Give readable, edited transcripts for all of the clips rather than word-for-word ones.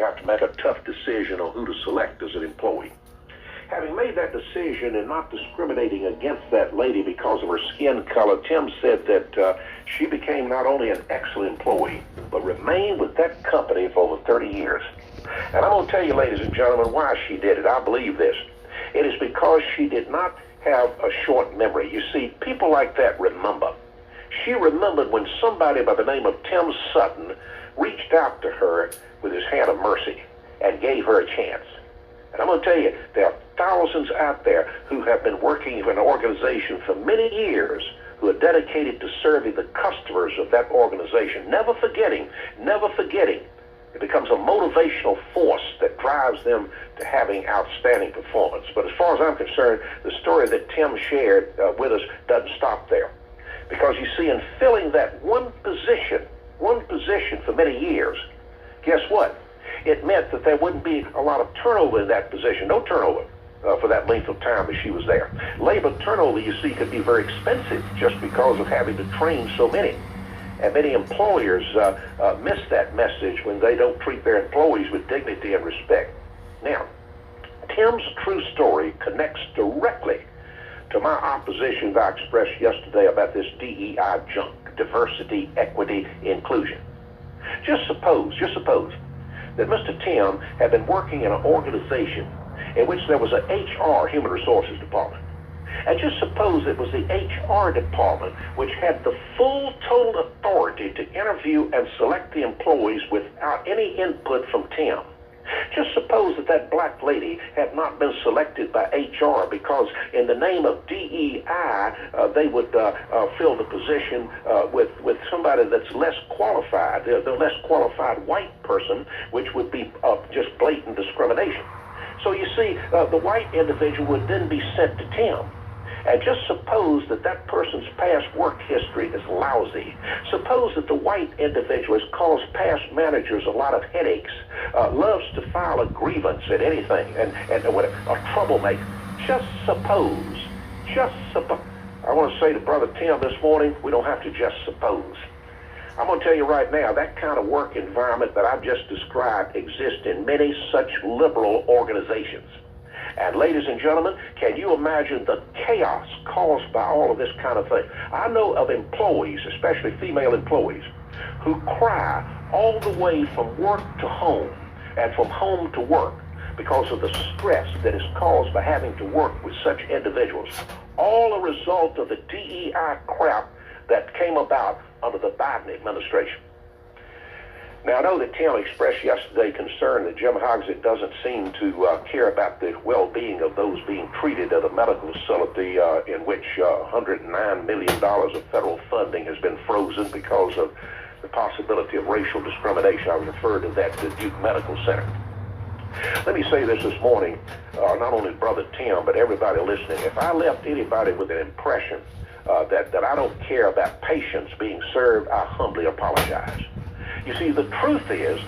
have to make a tough decision on who to select as an employee. Having made that decision and not discriminating against that lady because of her skin color, Tim said that she became not only an excellent employee, but remained with that company for over 30 years. And I'm going to tell you, ladies and gentlemen, why she did it. I believe this. It is because she did not have a short memory. You see, people like that remember. She remembered when somebody by the name of Tim Sutton reached out to her with his hand of mercy and gave her a chance. And I'm going to tell you, there are thousands out there who have been working for an organization for many years who are dedicated to serving the customers of that organization, never forgetting. It becomes a motivational force that drives them to having outstanding performance. But as far as I'm concerned, the story that Tim shared with us doesn't stop there. Because you see, in filling that one position for many years, guess what? It meant that there wouldn't be a lot of turnover in that position, no turnover for that length of time that she was there. Labor turnover, you see, could be very expensive just because of having to train so many. And many employers miss that message when they don't treat their employees with dignity and respect. Now, Tim's true story connects directly to my opposition that I expressed yesterday about this DEI junk, diversity, equity, inclusion. Just suppose that Mr. Tim had been working in an organization in which there was an HR, Human Resources Department. And just suppose it was the HR department which had the full total authority to interview and select the employees without any input from Tim. Just suppose that black lady had not been selected by HR because in the name of DEI, they would fill the position with somebody that's less qualified, the less qualified white person, which would be just blatant discrimination. So you see, the white individual would then be sent to Tim. And just suppose that person's past work history is lousy. Suppose that the white individual has caused past managers a lot of headaches, loves to file a grievance at anything, and a troublemaker. Just suppose. I want to say to Brother Tim this morning, we don't have to just suppose. I'm going to tell you right now, that kind of work environment that I've just described exists in many such liberal organizations. And ladies and gentlemen, can you imagine the chaos caused by all of this kind of thing? I know of employees, especially female employees, who cry all the way from work to home and from home to work because of the stress that is caused by having to work with such individuals. All a result of the DEI crap that came about under the Biden administration. Now, I know that Tim expressed yesterday concern that Jim Hogsett doesn't seem to care about the well-being of those being treated at a medical facility in which $109 million of federal funding has been frozen because of the possibility of racial discrimination. I referred to that to Duke Medical Center. Let me say this morning, not only Brother Tim, but everybody listening. If I left anybody with an impression that I don't care about patients being served, I humbly apologize. You see, the truth is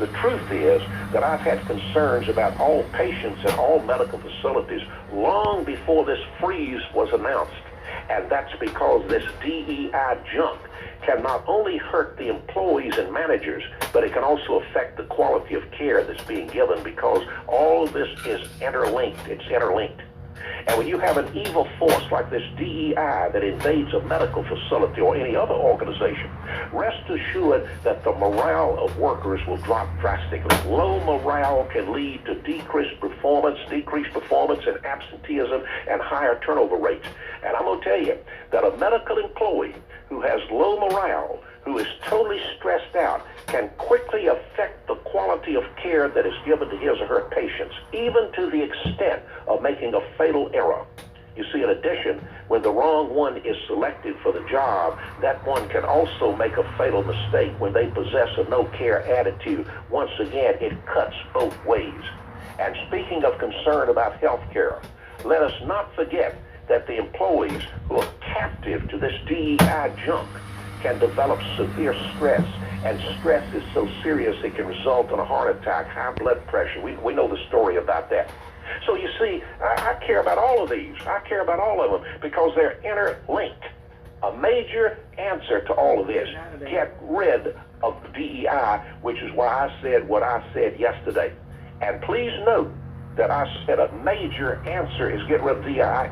that I've had concerns about all patients in all medical facilities long before this freeze was announced. And that's because this DEI junk can not only hurt the employees and managers, but it can also affect the quality of care that's being given because all of this is interlinked. It's interlinked. And when you have an evil force like this DEI that invades a medical facility or any other organization, rest assured that the morale of workers will drop drastically. Low morale can lead to decreased performance and absenteeism and higher turnover rates. And I'm going to tell you that a medical employee who has low morale, who is totally stressed out, can quickly affect the quality of care that is given to his or her patients, even to the extent of making a fatal error. You see, in addition, when the wrong one is selected for the job, that one can also make a fatal mistake when they possess a no-care attitude. Once again, it cuts both ways. And speaking of concern about health care, let us not forget that the employees who are captive to this DEI junk can develop severe stress, and stress is so serious it can result in a heart attack, high blood pressure. We know the story about that. So you see, I care about all of these. I care about all of them because they're interlinked. a major answer to all of this. Get rid of DEI, which is why I said what I said yesterday. And please note that I said a major answer is get rid of DEI.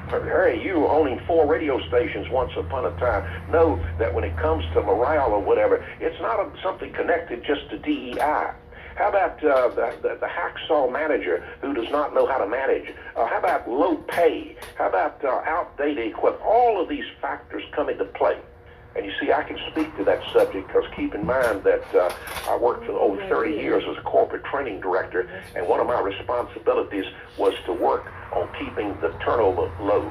Harry, you were owning 4 radio stations once upon a time. Know that when it comes to morale or whatever, it's not something connected just to DEI. How about the hacksaw manager who does not know how to manage? How about low pay? How about outdated equipment? All of these factors come into play. And you see, I can speak to that subject because keep in mind that I worked for over 30 years as a corporate training director, and one of my responsibilities was to work on keeping the turnover low.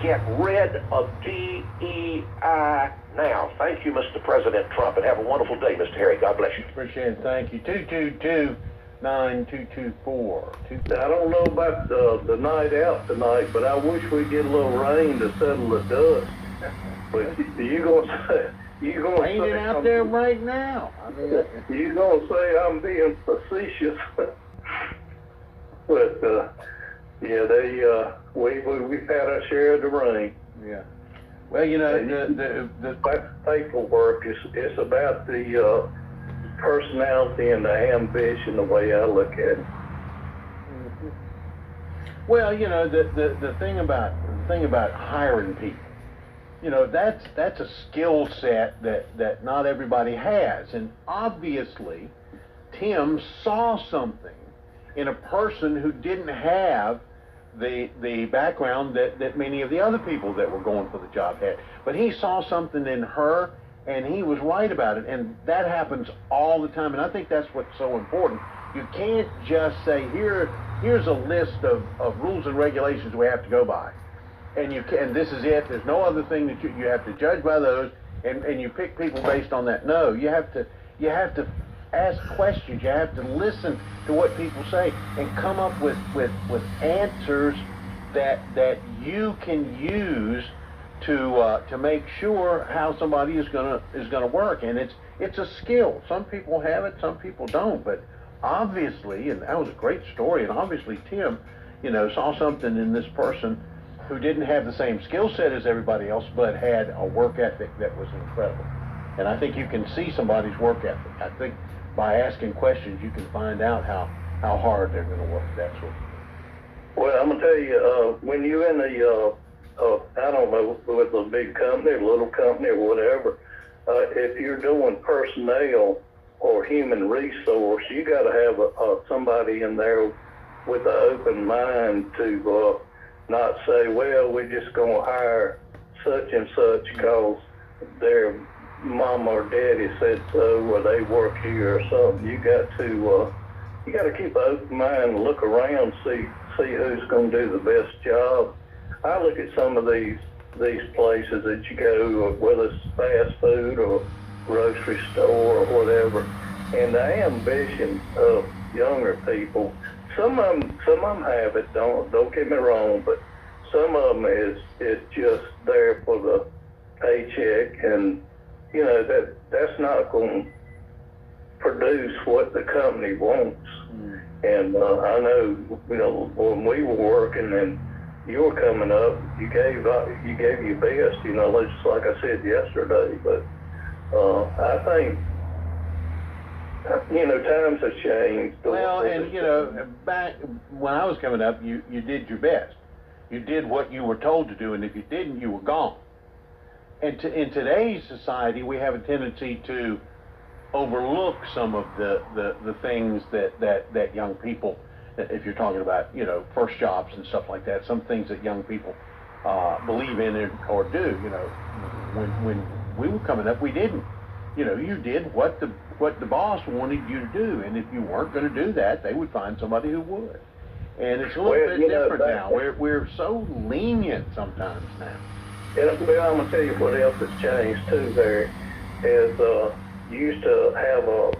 Get rid of DEI now. Thank you, Mr. President Trump, and have a wonderful day, Mr. Harry. God bless you. Appreciate it. Thank you. 222-9224. I don't know about the night out tonight, but I wish we'd get a little rain to settle the dust. But you gonna say Raining out there right now. I mean, you gonna say I'm being facetious? But yeah, we've had our share of the rain. yeah. Well, you know, the That's paperwork. It's about the personality and the ambition, the way I look at it. well, you know, the thing about hiring people, you know, that's a skill set that not everybody has, and obviously, Tim saw something in a person who didn't have the background that many of the other people that were going for the job had. But he saw something in her, and he was right about it, and that happens all the time, and I think that's what's so important. You can't just say, here's a list of rules and regulations we have to go by, and this is it. There's no other thing that you have to judge by those, and you pick people based on that. No, you have to ask questions. You have to listen to what people say and come up with answers that you can use to make sure how somebody is gonna work. And it's a skill. Some people have it, some people don't. But obviously, and that was a great story. And obviously, Tim, you know, saw something in this person who didn't have the same skill set as everybody else, but had a work ethic that was incredible. And I think you can see somebody's work ethic. I think by asking questions, you can find out how hard they're going to work. That's what. Well, I'm gonna tell you, when you're in I don't know, with a big company, a little company, or whatever, if you're doing personnel or human resource, you got to have somebody in there with an open mind to not say, well, we're just going to hire such and such because their mama or daddy said so, or they work here or something. You got to keep an open mind and look around, see who's going to do the best job. I look at some of these places that you go, whether it's fast food or grocery store or whatever, and the ambition of younger people. Some of them have it. Don't get me wrong, but some of them is just there for the paycheck, and you know that's not going to produce what the company wants. And I know, you know, when we were working and you were coming up, you gave your best, you know, just like I said yesterday. But I think, you know, times have changed. Well, and you know, back when I was coming up, you did your best. You did what you were told to do, and if you didn't, you were gone. And in today's society, we have a tendency to overlook some of the things that young people, if you're talking about, you know, first jobs and stuff like that, some things that young people believe in or do. You know, when we were coming up, we didn't. You know, you did what the boss wanted you to do, and if you weren't going to do that, they would find somebody who would. And it's a little bit different now. We're so lenient sometimes now. And well, I'm gonna tell you what else has changed too. There is you used to have a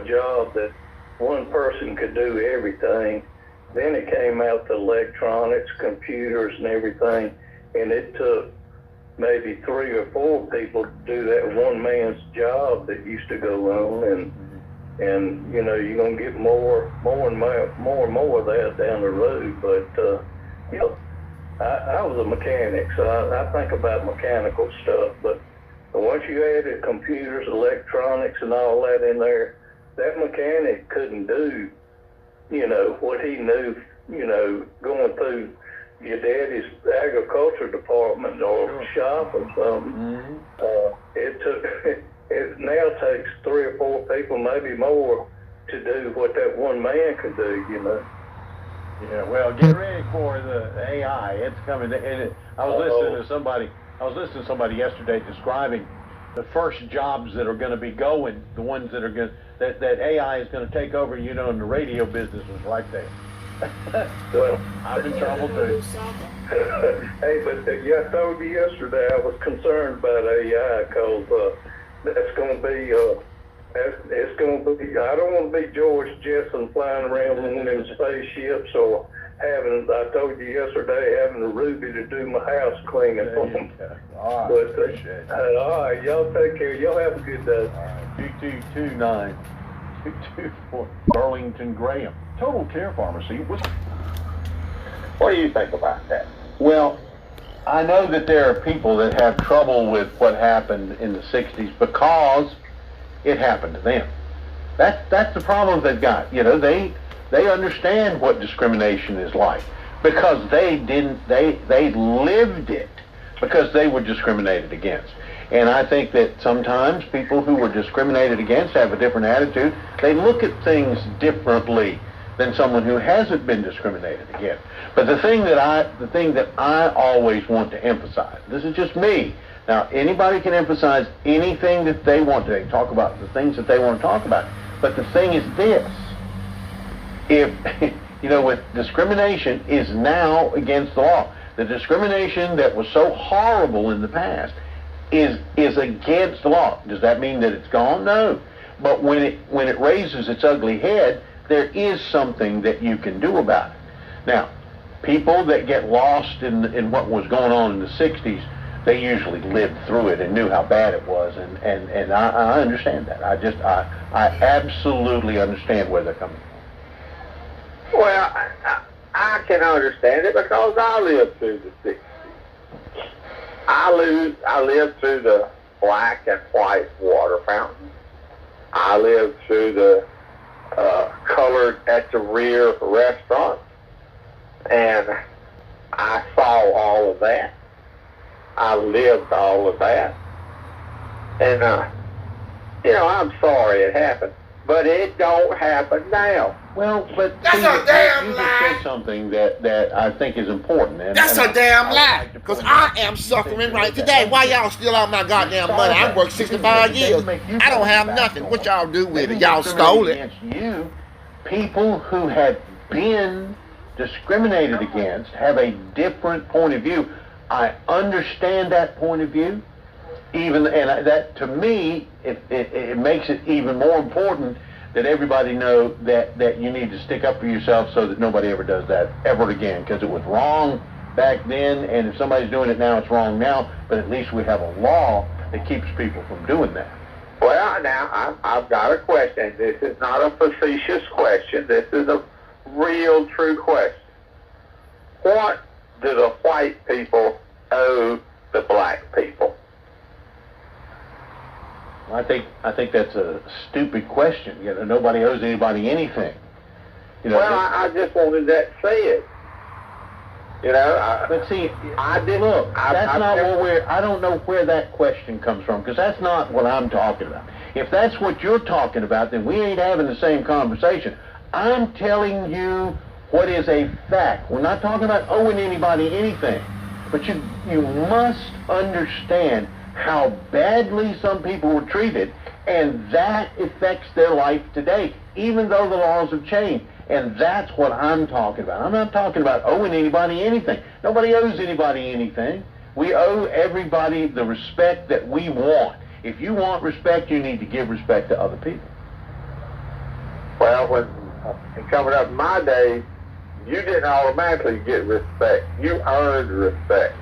job that one person could do everything. Then it came out to electronics, computers, and everything, and it took maybe 3 or 4 people to do that one man's job that used to go on, and you know, you're gonna get more and more of that down the road. But you know, I was a mechanic, so I think about mechanical stuff. But once you added computers, electronics, and all that in there, that mechanic couldn't do, what he knew, going through your daddy's agriculture department or shop or something. It now takes 3 or 4 people, maybe more, to do what that one man could do. Yeah, well, get ready for the AI. It's coming. I was listening to somebody yesterday describing the first jobs that are going to be going, the ones that are going that AI is going to take over. And the radio business was right there. Well, I'm in trouble too. Hey, but I told you yesterday I was concerned about AI because that's going to be. It's going to be. I don't want to be George Jetson flying around in them spaceships or I told you yesterday, having a Ruby to do my house cleaning for me. All right. But, Appreciate it. all right, y'all take care. Y'all have a good day. All right. 2229 224 Burlington Graham. Total Care Pharmacy. What do you think about that? Well, I know that there are people that have trouble with what happened in the 60s because it happened to them. That's the problem they've got. They understand what discrimination is like because they lived it because they were discriminated against. And I think that sometimes people who were discriminated against have a different attitude. They look at things differently than someone who hasn't been discriminated against. But the thing that I always want to emphasize, this is just me. Now, anybody can emphasize anything that they want to. They can talk about the things that they want to talk about. But the thing is this. If, with discrimination is now against the law. The discrimination that was so horrible in the past is against the law. Does that mean that it's gone? No. But when it raises its ugly head, there is something that you can do about it. Now, people that get lost in what was going on in the 60s, they usually lived through it and knew how bad it was, and I understand that. I absolutely understand where they're coming from. Well, I can understand it because I lived through the 60s. I lived through the black and white water fountain. I lived through the colored at the rear restaurant, and I saw all of that. I lived all of that, and I'm sorry it happened, but it don't happen now. Well, but that's a damn you lie. just said something that I think is important. That's a damn lie. Because I am suffering right today. Why y'all steal all my goddamn money? I worked 65 years. I don't have nothing. What y'all do with it? Y'all stole it. Against you, people who have been discriminated against have a different point of view. I understand that point of view. That to me, it makes it even more important that everybody know that you need to stick up for yourself so that nobody ever does that ever again, because it was wrong back then, and if somebody's doing it now, it's wrong now, but at least we have a law that keeps people from doing that. Well, now, I've got a question. This is not a facetious question. This is a real, true question. What do the white people owe the black people? I think that's a stupid question. Nobody owes anybody anything. I just wanted that said. But see, I don't know where that question comes from, because that's not what I'm talking about. If that's what you're talking about, then we ain't having the same conversation. I'm telling you what is a fact. We're not talking about owing anybody anything. But you must understand how badly some people were treated, and that affects their life today, even though the laws have changed. And that's what I'm talking about. I'm not talking about owing anybody anything. Nobody owes anybody anything. We owe everybody the respect that we want. If you want respect, you need to give respect to other people. Well, when coming up in my day, you didn't automatically get respect. You earned respect.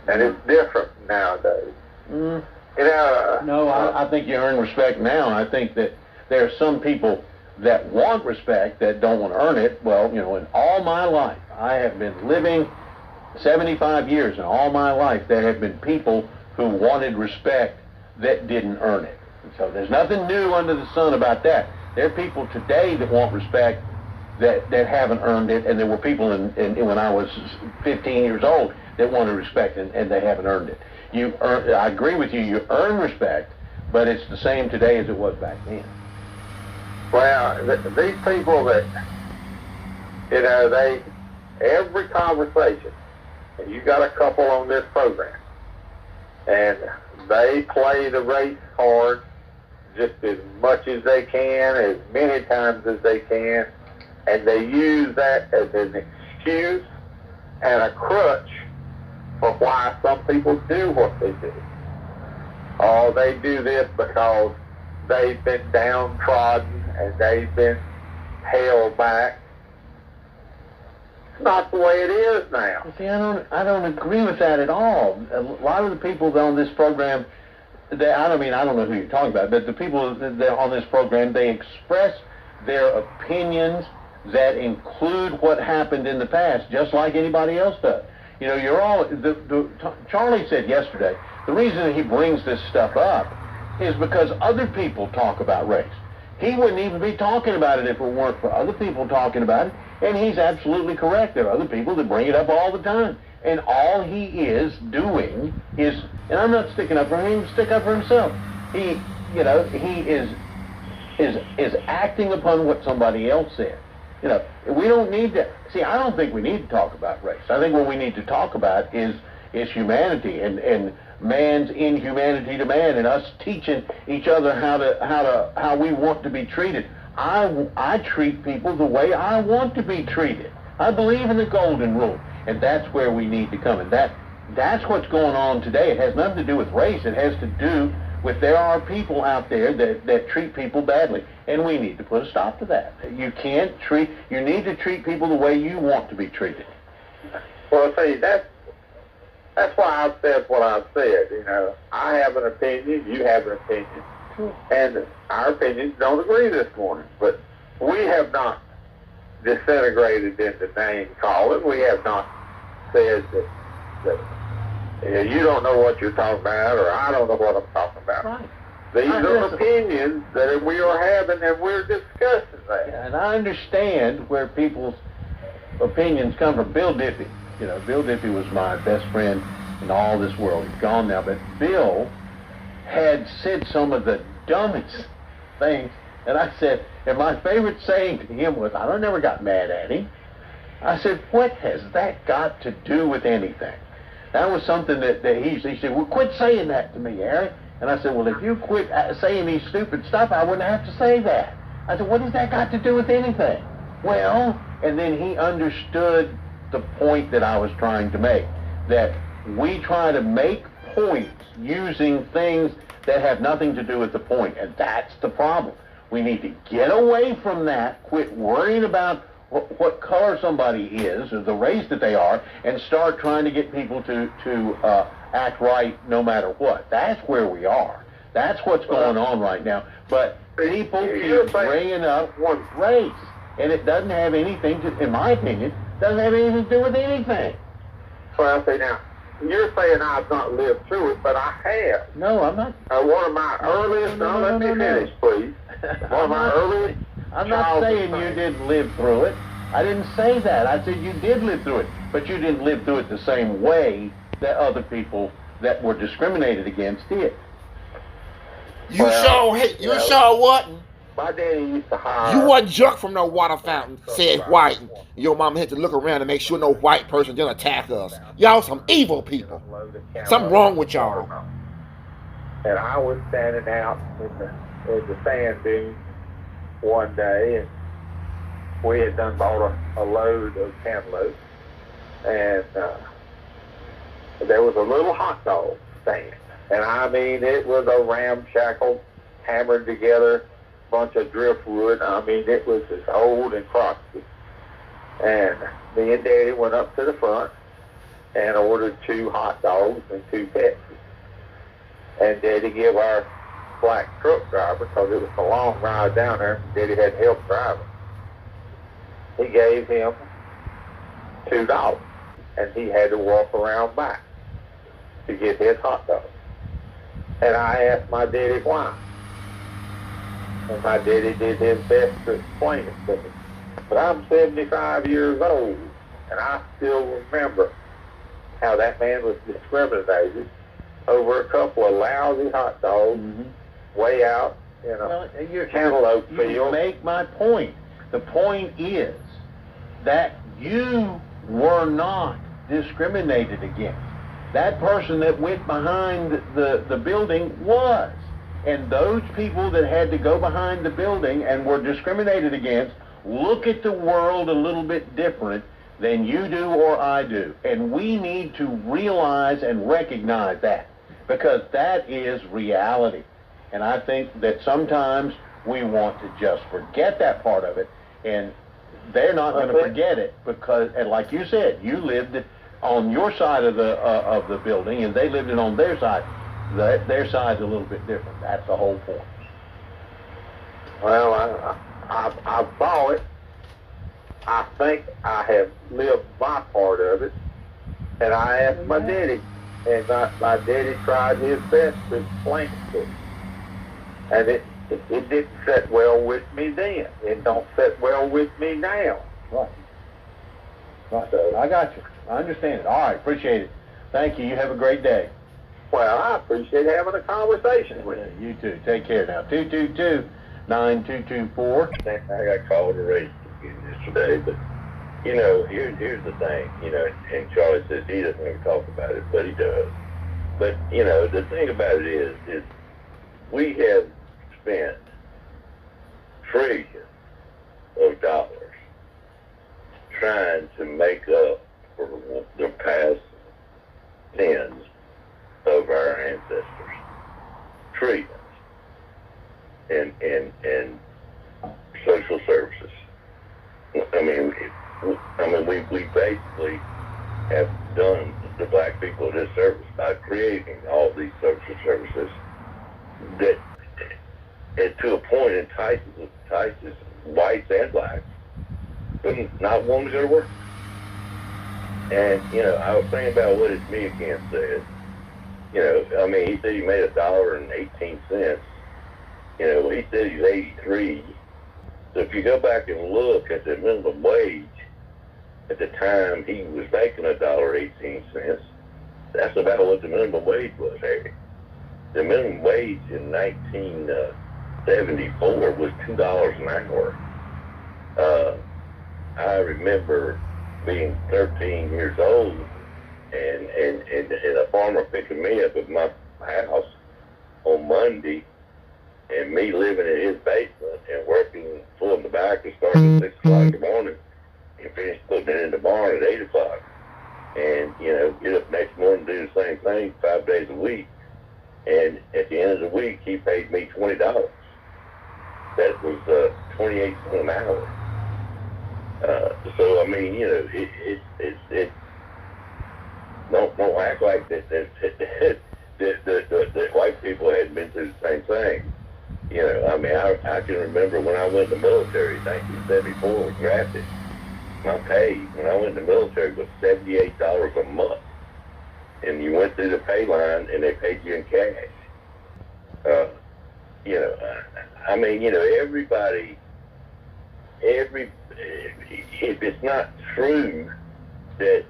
And it's different nowadays. No, I think you earn respect now. I think that there are some people that want respect that don't want to earn it. Well, in all my life, I have been living 75 years, and all my life there have been people who wanted respect that didn't earn it. And so there's nothing new under the sun about that. There are people today that want respect that haven't earned it, and there were people when I was 15 years old that wanted respect and they haven't earned it. I agree with you, you earn respect, but it's the same today as it was back then. Well, these people that, every conversation, and you got a couple on this program, and they play the race card just as much as they can, as many times as they can, and they use that as an excuse and a crutch for why some people do what they do. Oh, they do this because they've been downtrodden and they've been held back. It's not the way it is now. See, I don't agree with that at all. A lot of the people on this program, I don't know who you're talking about, but the people that are on this program, they express their opinions that include what happened in the past, just like anybody else does. You know, Charlie said yesterday, the reason that he brings this stuff up is because other people talk about race. He wouldn't even be talking about it if it weren't for other people talking about it, and he's absolutely correct. There are other people that bring it up all the time, and all he is doing is, and I'm not sticking up for him, stick up for himself. He is acting upon what somebody else said. You know, we don't need to, see, I don't think we need to talk about race. I think what we need to talk about is humanity and man's inhumanity to man, and us teaching each other how we want to be treated. I treat people the way I want to be treated. I believe in the golden rule, and that's where we need to come. And that's what's going on today. It has nothing to do with race. It has to do with there are people out there that treat people badly, and we need to put a stop to that. You need to treat people the way you want to be treated. Well, see, that's why I've said what I've said. You know, I have an opinion, you have an opinion, and our opinions don't agree this morning. But we have not disintegrated into name calling. We have not said that you don't know what you're talking about, or I don't know what I'm talking about. Right. These are opinions that we are having, and we're discussing that. Yeah, and I understand where people's opinions come from. Bill Diffie. You know, Bill Diffie was my best friend in all this world. He's gone now, but Bill had said some of the dumbest things, and I said, and my favorite saying to him was, I never got mad at him. I said, what has that got to do with anything? That was something that he said, well, quit saying that to me, Harry. And I said, well, if you quit saying these stupid stuff, I wouldn't have to say that. I said, what has that got to do with anything? Well, and then he understood the point that I was trying to make, that we try to make points using things that have nothing to do with the point, and that's the problem. We need to get away from that, quit worrying about what color somebody is or the race that they are, and start trying to get people to act right no matter what. That's where we are. That's what's going on right now. But people keep bringing up race, and it doesn't have anything to, in my opinion, doesn't have anything to do with anything. Well, see, now, you're saying I've not lived through it, but I have. No, I'm not. One of my earliest, let me finish, please. One of my earliest. I'm not saying you didn't live through it. I didn't say that. I said you did live through it, but you didn't live through it the same way that other people that were discriminated against did. You sure wasn't. My daddy used to hire. You wasn't drunk from no water fountain, said white. Your mama had to look around and make sure no white person didn't attack us. Y'all some evil people. Something wrong with y'all. And I was standing out in the sand dunes one day, and we had done bought a load of cantaloupes, and there was a little hot dog stand. And I mean, it was a ramshackle, hammered together bunch of driftwood. I mean, it was as old and crusty. And me and Daddy went up to the front and ordered 2 hot dogs and 2 Pepsis. And Daddy gave our black truck driver, because it was a long ride down there, Daddy had help driving. He gave him $2. And he had to walk around back to get his hot dog. And I asked my daddy why. And my daddy did his best to explain it to me. But I'm 75 years old, and I still remember how that man was discriminated over a couple of lousy hot dogs way out in a cantaloupe field. You make my point. The point is that you were not discriminated against. That person that went behind the building was. And those people that had to go behind the building and were discriminated against look at the world a little bit different than you do or I do. And we need to realize and recognize that, because that is reality. And I think that sometimes we want to just forget that part of it, and they're not going to forget it because, and like you said, you lived on your side of the building, and they lived it on their side. Their side's a little bit different. That's the whole point. Well, I saw it. I think I have lived my part of it, and I asked my daddy, and my daddy tried his best to explain it to me. And it didn't sit well with me then. It don't sit well with me now. Right. So, I got you. I understand it. All right, appreciate it. Thank you. You have a great day. Well, I appreciate having a conversation with you. You too. Take care now. 222-9224. I got called to race yesterday, but here's the thing, and Charlie says he doesn't ever talk about it, but he does. But the thing about it is we have spent trillions of dollars trying to make up for the past sins of our ancestors. Trillions. And social services. I mean, we basically have done the black people a disservice by creating all these social services that, to a point, entices whites and blacks, but not one is going to work. And, I was thinking about what his me again said. He said he made $1.18. He said he's 83. So if you go back and look at the minimum wage at the time he was making $1.18, that's about what the minimum wage was, Harry. The minimum wage in 1974 was $2 an hour. I remember being 13 years old and a farmer picking me up at my house on Monday, and me living in his basement and working full in the back and starting at 6 o'clock in the morning and finish putting it in the barn at 8 o'clock. And, get up next morning and do the same thing 5 days a week. And at the end of the week, he paid me $20. That was 28 cents an hour. So, don't act like that white people hadn't been through the same thing. I can remember when I went in the military in 1974, was drafted. My pay when I went in the military was $78 a month. And you went through the pay line and they paid you in cash. Everybody, if it's not true that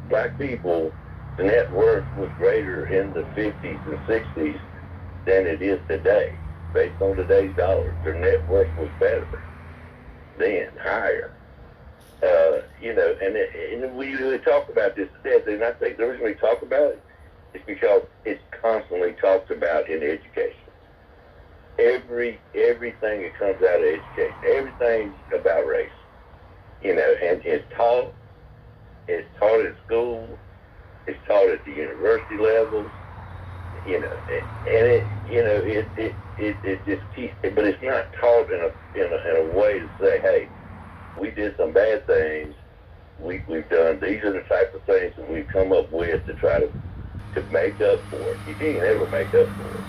black people, the net worth was greater in the 50s and 60s than it is today, based on today's dollars. Their net worth was better then, higher. And we really talk about this today, and I think the reason we talk about it is because it's constantly talked about in education. Everything that comes out of education, everything's about race, and it's taught in school, it's taught at the university level, and it just keeps, but it's not taught in a way to say, hey, we did some bad things, we've done, these are the types of things that we've come up with to try to make up for it. You can't ever make up for it,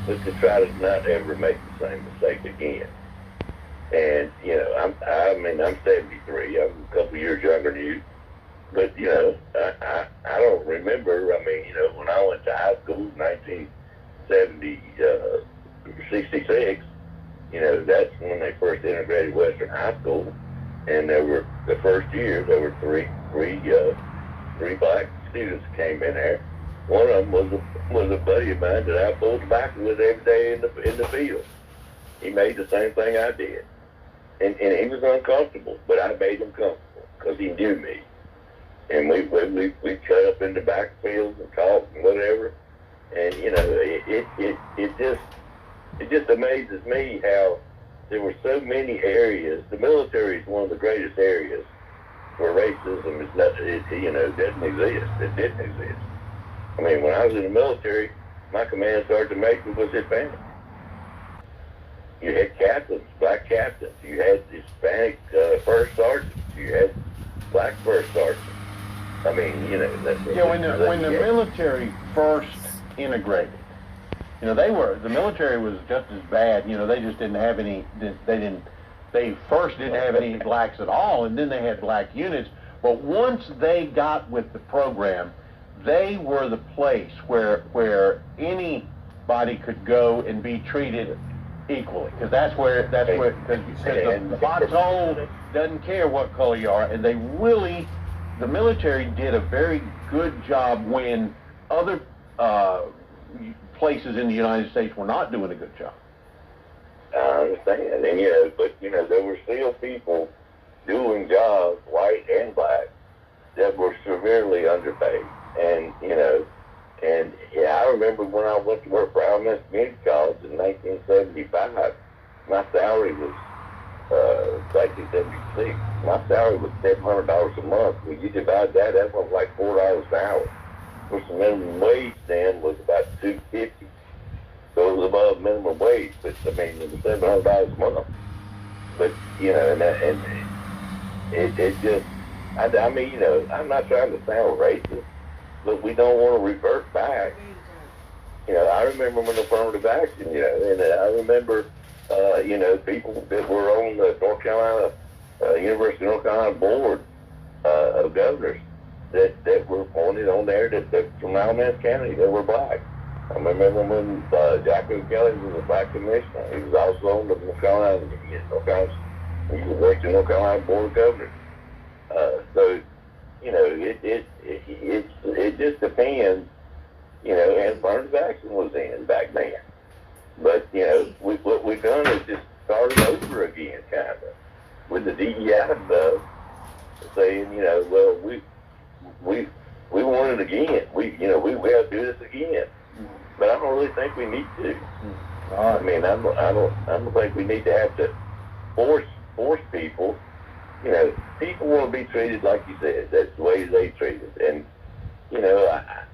but to try to not ever make the same mistake again. And, you know, I'm 73. I'm a couple years younger than you. But, you know, I don't remember. I mean, you know, when I went to high school in 1966, you know, that's when they first integrated Western High School. And the first year, there were three black students came in there. One of them was a buddy of mine that I pulled tobacco with every day in the field. He made the same thing I did. And he was uncomfortable, but I made him comfortable because he knew me. And we cut up in the back fields and talked and whatever. And you know, it just amazes me how there were so many areas. The military is one of the greatest areas where racism is not. You know, doesn't exist. It didn't exist. I mean, when I was in the military, my command sergeant major was Hispanic. You had captains, black captains. You had Hispanic first sergeants. You had black first sergeants. I mean, you know. When the military first integrated, you know, the military was just as bad. You know, they just didn't have any. They first didn't have any blacks at all, and then they had black units. But once they got with the program, they were the place where anybody could go and be treated equally, because the foxhole doesn't care what color you are, and the military did a very good job when other places in the United States were not doing a good job. I understand, and you know, but you know, there were still people doing jobs, white and black, that were severely underpaid, and you know. And yeah, I remember when I went to work for Alamance Community College in 1975, my salary was, 1976, my salary was $700 a month. When you divide that was like $4 an hour. Of course, the minimum wage then was about $2.50. So it was above minimum wage, but I mean, it was $700 a month. But, you know, and it just, I mean, you know, I'm not trying to sound racist, but we don't want to revert back. You know, I remember when affirmative action, you know, and I remember, you know, people that were on the North Carolina, University of North Carolina board of governors that were appointed on there that from Alamance County that were black. I remember when Jacko Kelly was a black commissioner. He was also on the North Carolina University of North Carolina board of governors. So, you know, it just depends, you know, and affirmative action was in back then. But, you know, what we've done is just started over again, kind of, with the DEI stuff, saying, you know, well, we want it again. We have to do this again. But I don't really think we need to. I mean, I don't think we need to have to force people. You know, people want to be treated like you said. That's the way they treated. And, you know,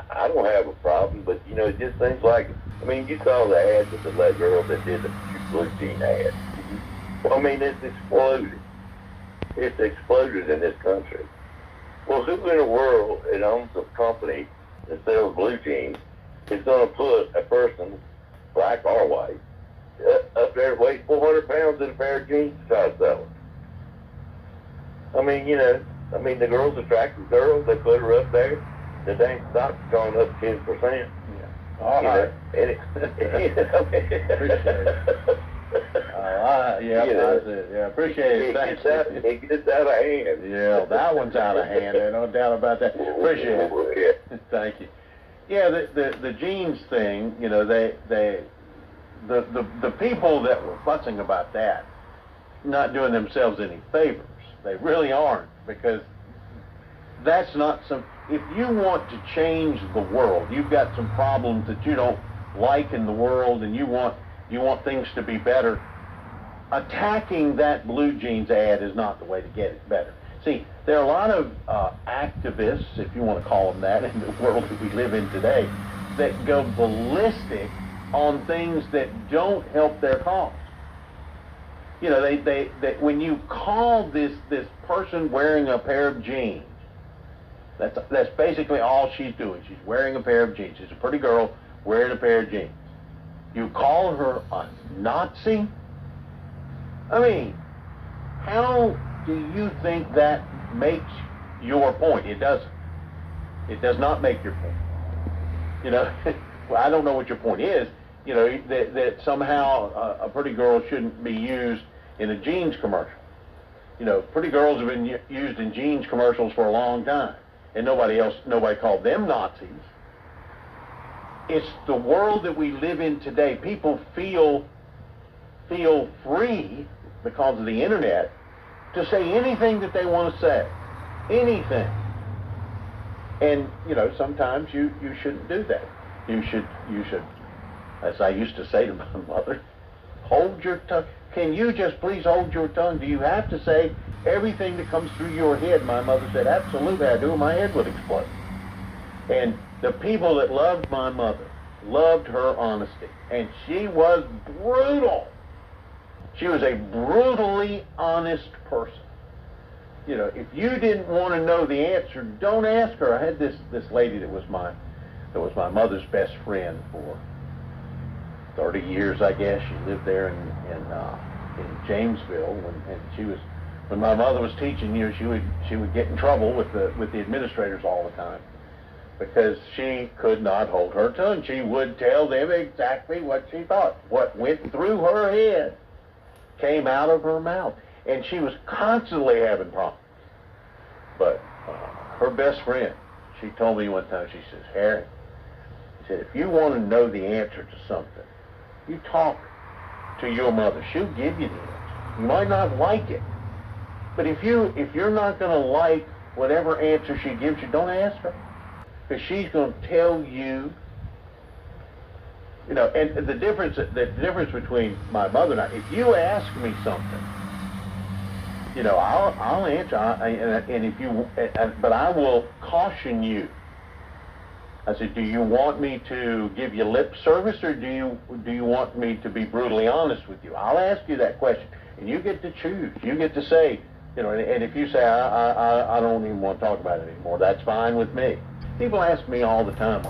I don't have a problem, but, you know, it just seems like, I mean, you saw the ad with the little girl that did the blue jean ad. Well, I mean, it's exploded. It's exploded in this country. Well, who in the world that owns a company that sells blue jeans is going to put a person, black or white, up there that weighs 400 pounds in a pair of jeans to try to sell them? I mean, you know, the girl's attractive girl, they put her up there, the dang stock's gone up 10%. Yeah. All right. Appreciate it. Thanks. It gets out of hand. Yeah, that one's out of hand. There's no doubt about that. Appreciate it. Yeah. Thank you. Yeah, the jeans thing, you know, the people that were fussing about that, not doing themselves any favors. They really aren't, because that's not some. If you want to change the world, you've got some problems that you don't like in the world, and you want things to be better. Attacking that blue jeans ad is not the way to get it better. See, there are a lot of activists, if you want to call them that, in the world that we live in today, that go ballistic on things that don't help their cause. You know, they when you call this person wearing a pair of jeans, that's basically all she's doing. She's wearing a pair of jeans. She's a pretty girl wearing a pair of jeans. You call her a Nazi? I mean, How do you think that makes your point? It doesn't. It does not make your point. You know, well, I don't know what your point is. You know, that somehow a pretty girl shouldn't be used in a jeans commercial. You know, pretty girls have been used in jeans commercials for a long time, and nobody called them Nazis. It's the world that we live in today. People feel free because of the internet to say anything that they want to say, anything. And you know, sometimes you shouldn't do that. You should, as I used to say to my mother, hold your tongue. Can you just please hold your tongue? Do you have to say everything that comes through your head? My mother said, absolutely I do, my head would explode. And the people that loved my mother loved her honesty. And she was brutal. She was a brutally honest person. You know, if you didn't want to know the answer, don't ask her. I had this lady that was my mother's best friend for 30 years, I guess. She lived there in Jamesville, when my mother was teaching. You know, she would get in trouble with the administrators all the time because she could not hold her tongue. She would tell them exactly what she thought. What went through her head came out of her mouth, and she was constantly having problems. But her best friend, she told me one time, she says, Harry, she said, if you want to know the answer to something, you talk to your mother. She'll give you the answer. You might not like it, but if you're not going to like whatever answer she gives you, don't ask her, because she's going to tell you. You know, and the difference between my mother and I, if you ask me something, you know, I'll answer, but I will caution you. I said, do you want me to give you lip service, or do you want me to be brutally honest with you? I'll ask you that question, and you get to choose. You get to say, you know, and if you say, I don't even want to talk about it anymore, that's fine with me. People ask me all the time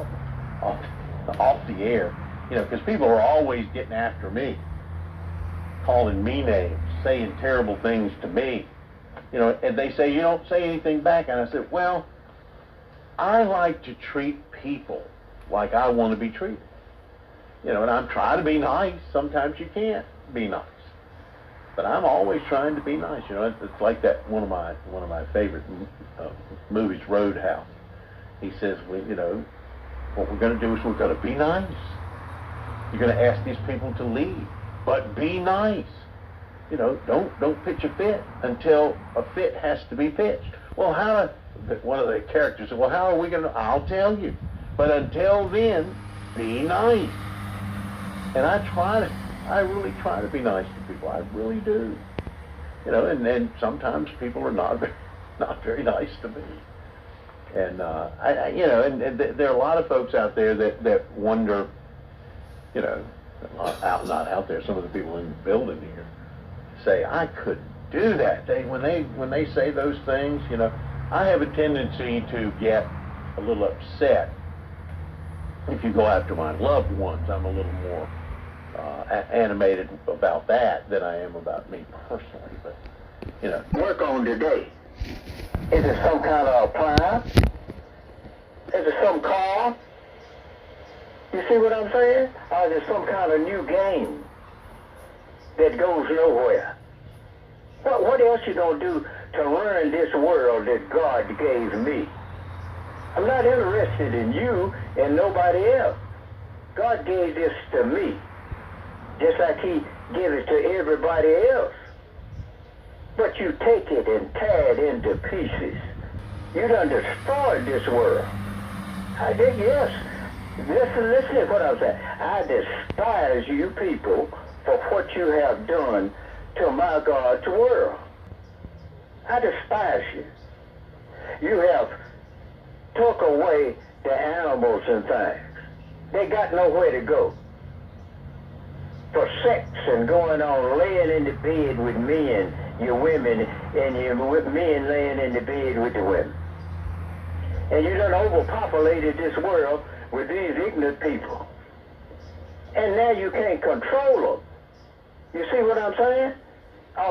off the air, you know, because people are always getting after me, calling me names, saying terrible things to me, you know, and they say, you don't say anything back. And I said, well, I like to treat people like I want to be treated. You know, and I'm trying to be nice. Sometimes you can't be nice, but I'm always trying to be nice. You know, it's like that one of my favorite movies, Roadhouse. He says, well, you know, what we're going to do is we're going to be nice. You're going to ask these people to leave, but be nice. You know, don't pitch a fit until a fit has to be pitched. Well, one of the characters said, well, how are we going to, I'll tell you. But until then, be nice. And I really try to be nice to people. I really do. You know, and then sometimes people are not very nice to me. And, you know, and there are a lot of folks out there that wonder, you know, not out there, some of the people in the building here say, I couldn't do that. When they say those things, you know, I have a tendency to get a little upset if you go after my loved ones. I'm a little more animated about that than I am about me personally. But, you know. Work on today. Is it some kind of appliance? Is it some car? You see what I'm saying? Or is it some kind of new game that goes nowhere? What else you gonna do to learn this world that God gave me? I'm not interested in you and nobody else. God gave this to me, just like He gave it to everybody else. But you take it and tear it into pieces. You done destroyed this world. I did, yes. Listen to what I'm saying. I despise you people for what you have done to my God's world. I despise you. You have took away the animals and things. They got nowhere to go. For sex and going on laying in the bed with men, your women, and your men laying in the bed with the women. And you done overpopulated this world with these ignorant people. And now you can't control them. You see what I'm saying?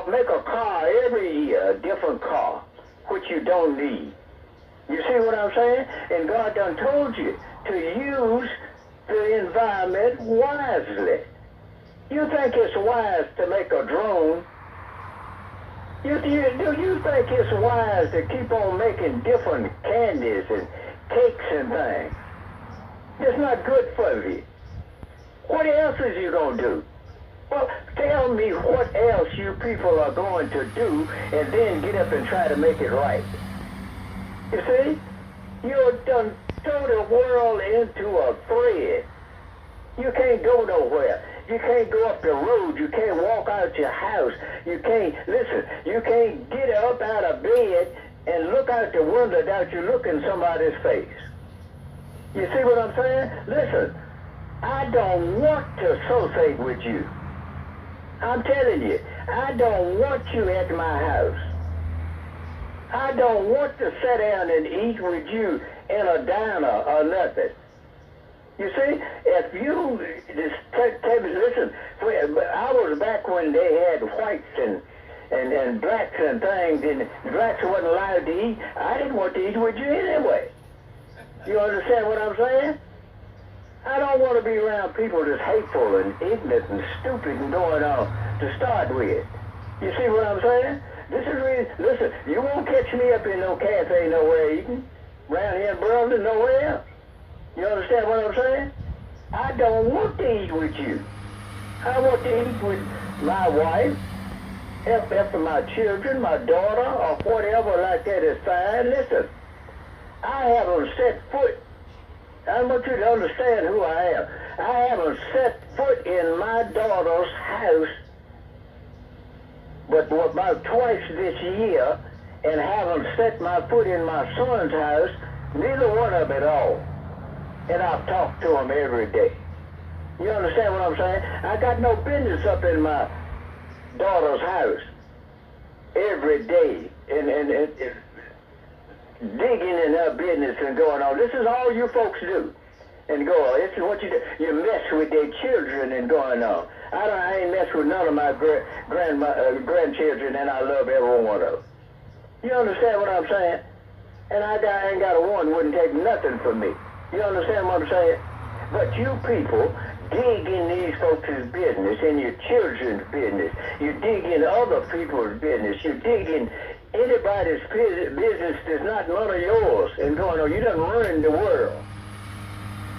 make a car every year, a different car, which you don't need. You see what I'm saying? And God done told you to use the environment wisely. You think it's wise to make a drone? Do you think it's wise to keep on making different candies and cakes and things? It's not good for you. What else is you going to do? Well, tell me what else you people are going to do and then get up and try to make it right. You see? You done throw the world into a thread. You can't go nowhere. You can't go up the road. You can't walk out your house. You can't get up out of bed and look out the window without you look in somebody's face. You see what I'm saying? Listen, I don't want to associate with you. I'm telling you, I don't want you at my house. I don't want to sit down and eat with you in a diner or nothing. You see, if you just listen, I was back when they had whites and blacks and things, and blacks wasn't allowed to eat. I didn't want to eat with you anyway. You understand what I'm saying? I don't want to be around people that's hateful and ignorant and stupid and going on to start with. You see what I'm saying? This is really, listen, you won't catch me up in no cafe nowhere eating. Around here in Burlington, nowhere else. You understand what I'm saying? I don't want to eat with you. I want to eat with my wife, after my children, my daughter, or whatever like that is fine. Listen, I haven't set foot. I want you to understand who I am. I haven't set foot in my daughter's house but about twice this year, and haven't set my foot in my son's house, neither one of it all. And I've talked to him every day. You understand what I'm saying? I got no business up in my daughter's house every day and digging in her business and going on. This is all you folks do. And go, this is what you do. You mess with their children and going on. I ain't mess with none of my grandchildren, and I love every one of them. You understand what I'm saying? And I ain't got a one wouldn't take nothing from me. You understand what I'm saying? But you people dig in these folks' business and your children's business. You dig in other people's business. You dig in anybody's business that's not none of yours and going on. You done ruined the world.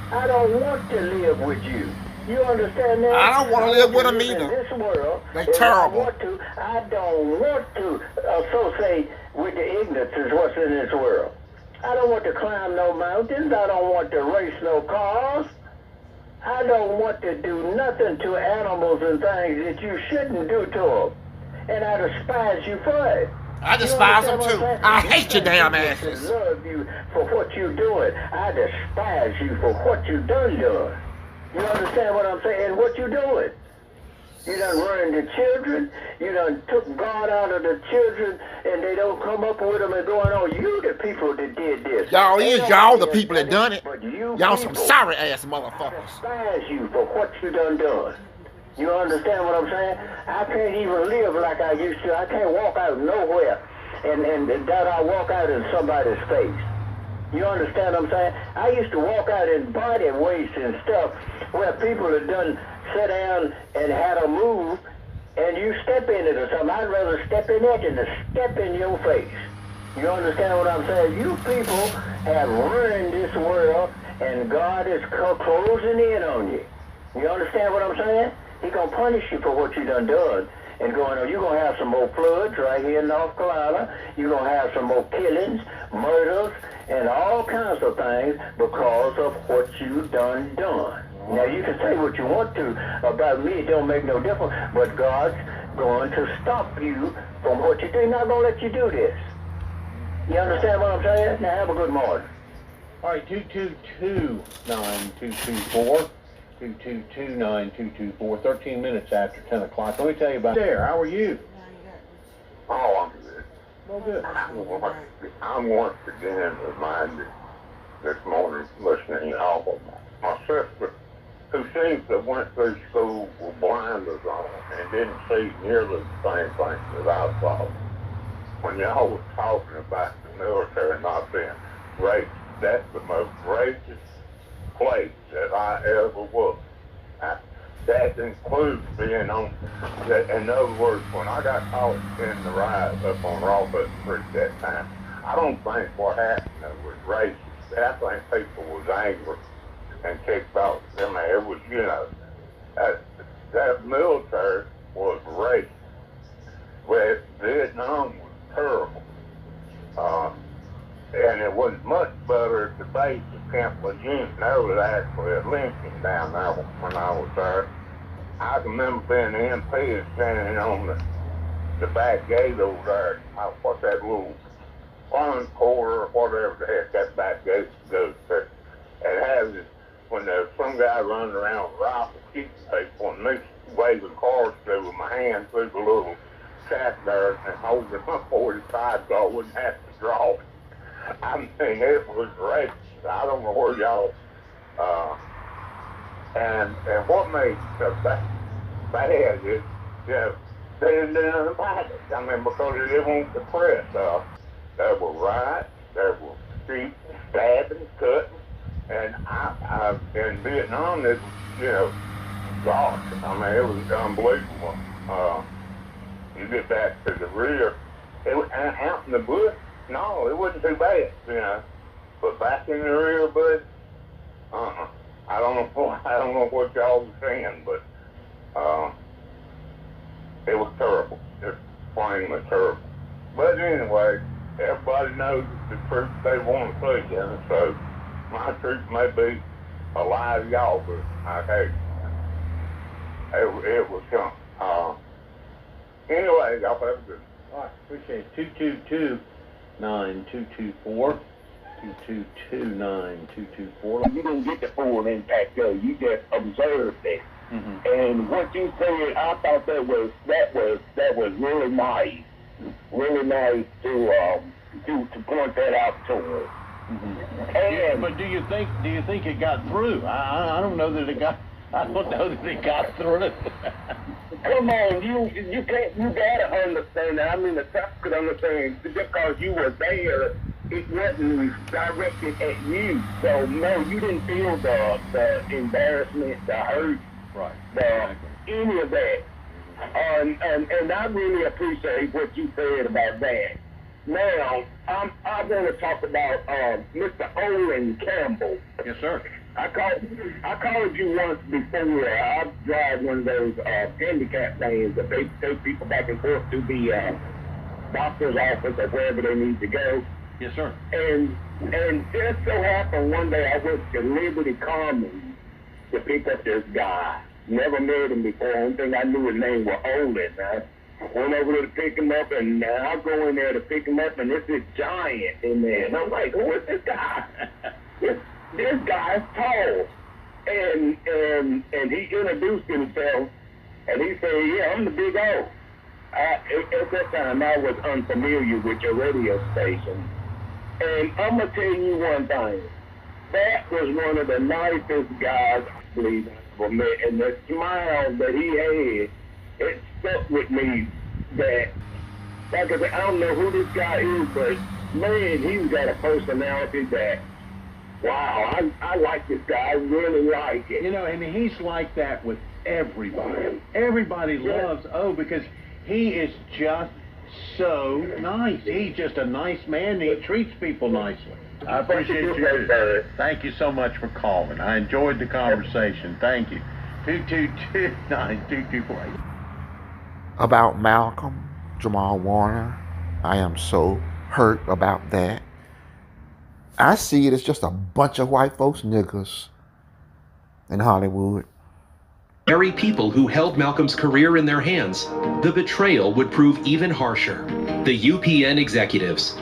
I don't want to live with you. You understand that? I don't want to live with them either. In this world, they're terrible. I don't want to associate with the ignorance is what's in this world. I don't want to climb no mountains. I don't want to race no cars. I don't want to do nothing to animals and things that you shouldn't do to them. And I despise you for it. I despise them too. I hate your damn asses. I love you for what you're doing. I despise you for what you done. You understand what I'm saying? What you doing? You done ruined the children. You done took God out of the children, and they don't come up with them and going on. You the people that did this. Y'all the people that done it. But y'all some sorry ass motherfuckers. I despise you for what you done. You understand what I'm saying? I can't even live like I used to. I can't walk out nowhere and that I walk out in somebody's face. You understand what I'm saying? I used to walk out in body waste and stuff where people had done sit down and had a move and you step in it or something. I'd rather step in it than to step in your face. You understand what I'm saying? You people have ruined this world and God is closing in on you. You understand what I'm saying? He gonna punish you for what you done. And going on, you're gonna have some more floods right here in North Carolina. You're gonna have some more killings, murders, and all kinds of things because of what you done. Now you can say what you want to about me, it don't make no difference, but God's going to stop you from what you do. He's not gonna let you do this. You understand what I'm saying? Now have a good morning. All right, 222-9224. 222-9224, 13 minutes after 10 o'clock. Let me tell you about there. How are you? Oh, I'm good. Well, good. I'm once again reminded this morning listening to all of my sister who seems to went through school with blinders on and didn't see nearly the same things that I saw. When y'all was talking about the military not being racist, that's the most racist place that I ever was. That includes being on, in other words, when I got caught in the riot up on Rawbus Street that time, I don't think what happened was racist. I think people was angry and kicked out. I mean, it was, you know, that military was racist. Where Vietnam was terrible. And it was much better at the base of Camp Lejeune. There was actually a lynching down there when I was there. I remember being an MP and standing on the back gate over there. What's that little one quarter or whatever the heck that back gate goes to. And has it when there's some guy running around with rifle shooting people and me waving cars through with my hand through the little shack there and holding my 45 so I wouldn't have to draw it. I mean, it was racist. I don't know where y'all, and what made it bad is, you know, they didn't do nothing about it. I mean, because they didn't want the press. There were riots, there were shooting, stabbing, cutting, and I in Vietnam, it was, you know, gosh, I mean, it was unbelievable. You get back to the rear, it was out in the bush. No, it wasn't too bad, you know. But back in the rear, bud, I don't know what y'all was saying, but it was terrible. Just plainly terrible. But anyway, everybody knows the truth they want to see, and so my truth may be a lie to y'all, but hey, it was something. Anyway, y'all have a good one. All right, appreciate it. 222-9224. 222-9224. You didn't get the full impact though. You just observed it. Mm-hmm. And what you said, I thought that was really nice. Really nice to point that out to us. Mm-hmm. And but do you think it got through? I don't know that it got. I don't know that it got through. Come on, you gotta understand that. I mean, the South could understand just because you were there, it wasn't directed at you. So no, you didn't feel the embarrassment, the hurt, right? Any of that. And I really appreciate what you said about that. Now, I want to talk about Mr. Owen Campbell. Yes, sir. I called you once before. I drive one of those handicap vans that they take people back and forth to the doctor's office or wherever they need to go. Yes, sir. And just so happened one day I went to Liberty Commons to pick up this guy. Never met him before. Only thing I knew his name was Olin. I went over there to pick him up, and I go in there to pick him up, and there's this giant in there. And I'm like, who is this guy? This guy's tall. And he introduced himself, and he said, yeah, I'm the Big O. At that time, I was unfamiliar with your radio station. And I'm going to tell you one thing. That was one of the nicest guys I believe I ever met. And the smile that he had, it stuck with me that, like I said, I don't know who this guy is, but man, he's got a personality that, wow, I like this guy. I really like it. You know, and he's like that with everybody. Everybody loves because he is just so nice. He's just a nice man, and he treats people nicely. I appreciate you. Thank you so much for calling. I enjoyed the conversation. Thank you. 222-9224. About Malcolm Jamal Warner, I am so hurt about that. I see it as just a bunch of white folks niggas in Hollywood. Very people who held Malcolm's career in their hands, the betrayal would prove even harsher. The UPN executives.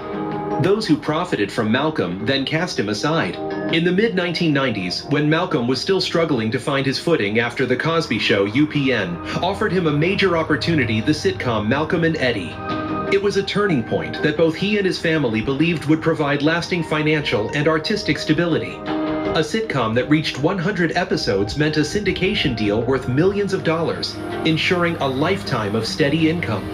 Those who profited from Malcolm then cast him aside. In the mid-1990s, when Malcolm was still struggling to find his footing after The Cosby Show, UPN offered him a major opportunity, the sitcom Malcolm and Eddie. It was a turning point that both he and his family believed would provide lasting financial and artistic stability. A sitcom that reached 100 episodes meant a syndication deal worth millions of dollars, ensuring a lifetime of steady income.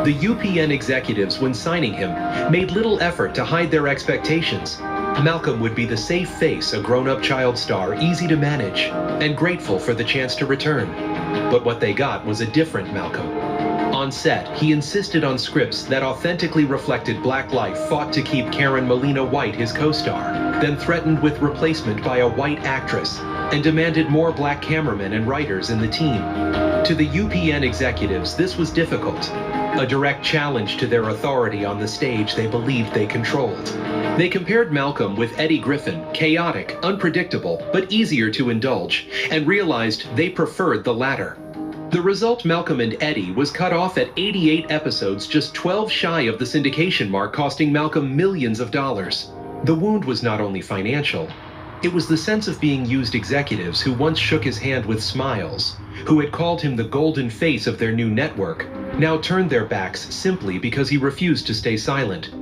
The UPN executives, when signing him, made little effort to hide their expectations. Malcolm would be the safe face, a grown-up child star, easy to manage, and grateful for the chance to return. But what they got was a different Malcolm. On set, he insisted on scripts that authentically reflected black life, fought to keep Karen Molina White his co-star, then threatened with replacement by a white actress, and demanded more black cameramen and writers in the team. To the UPN executives, this was difficult, a direct challenge to their authority on the stage they believed they controlled. They compared Malcolm with Eddie Griffin, chaotic, unpredictable, but easier to indulge, and realized they preferred the latter. The result, Malcolm and Eddie, was cut off at 88 episodes, just 12 shy of the syndication mark, costing Malcolm millions of dollars. The wound was not only financial, it was the sense of being used executives who once shook his hand with smiles, who had called him the golden face of their new network, now turned their backs simply because he refused to stay silent.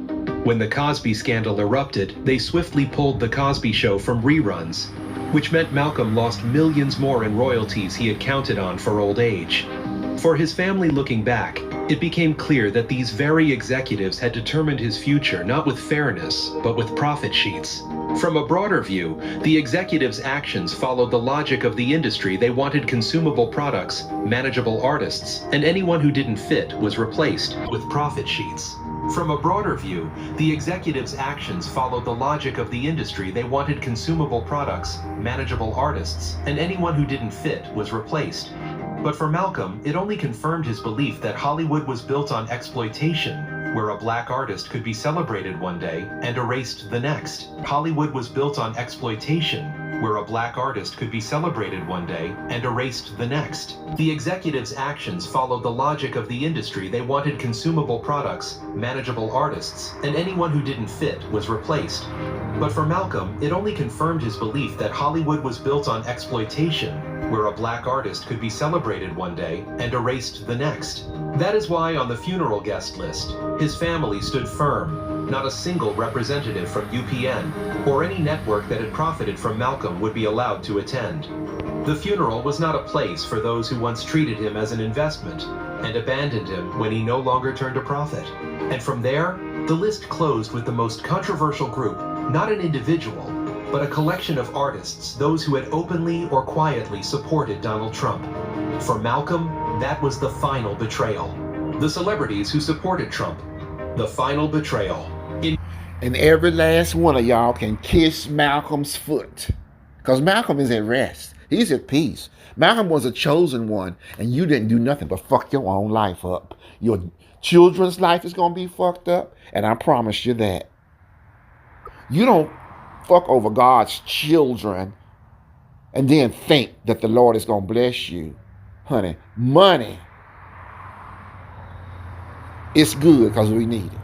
When the Cosby scandal erupted, they swiftly pulled The Cosby Show from reruns, which meant Malcolm lost millions more in royalties he had counted on for old age. For his family looking back, it became clear that these very executives had determined his future not with fairness, but with profit sheets. From a broader view, the executives' actions followed the logic of the industry. They wanted consumable products, manageable artists, and anyone who didn't fit was replaced with profit sheets. From a broader view, the executives' actions followed the logic of the industry. They wanted consumable products, manageable artists, and anyone who didn't fit was replaced. But for Malcolm, it only confirmed his belief that Hollywood was built on exploitation, where a black artist could be celebrated one day and erased the next. Hollywood was built on exploitation, where a black artist could be celebrated one day and erased the next. The executives' actions followed the logic of the industry. They wanted consumable products, manageable artists, and anyone who didn't fit was replaced. But for Malcolm, it only confirmed his belief that Hollywood was built on exploitation, where a black artist could be celebrated one day and erased the next. That is why on the funeral guest list, his family stood firm. Not a single representative from UPN or any network that had profited from Malcolm would be allowed to attend. The funeral was not a place for those who once treated him as an investment and abandoned him when he no longer turned a profit. And from there, the list closed with the most controversial group, not an individual, but a collection of artists, those who had openly or quietly supported Donald Trump. For Malcolm, that was the final betrayal. The celebrities who supported Trump. The final betrayal. And every last one of y'all can kiss Malcolm's foot. Because Malcolm is at rest. He's at peace. Malcolm was a chosen one, and you didn't do nothing but fuck your own life up. Your children's life is going to be fucked up, and I promise you that. You don't fuck over God's children and then think that the Lord is going to bless you. Honey, money is good because we need it.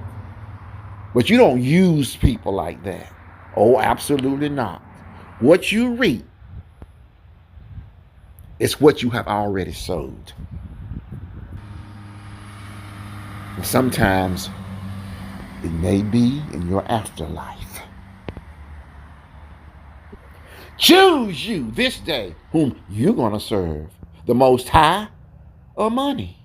But you don't use people like that. Oh, absolutely not. What you reap is what you have already sowed. And sometimes it may be in your afterlife. Choose you this day whom you're going to serve, the Most High or money.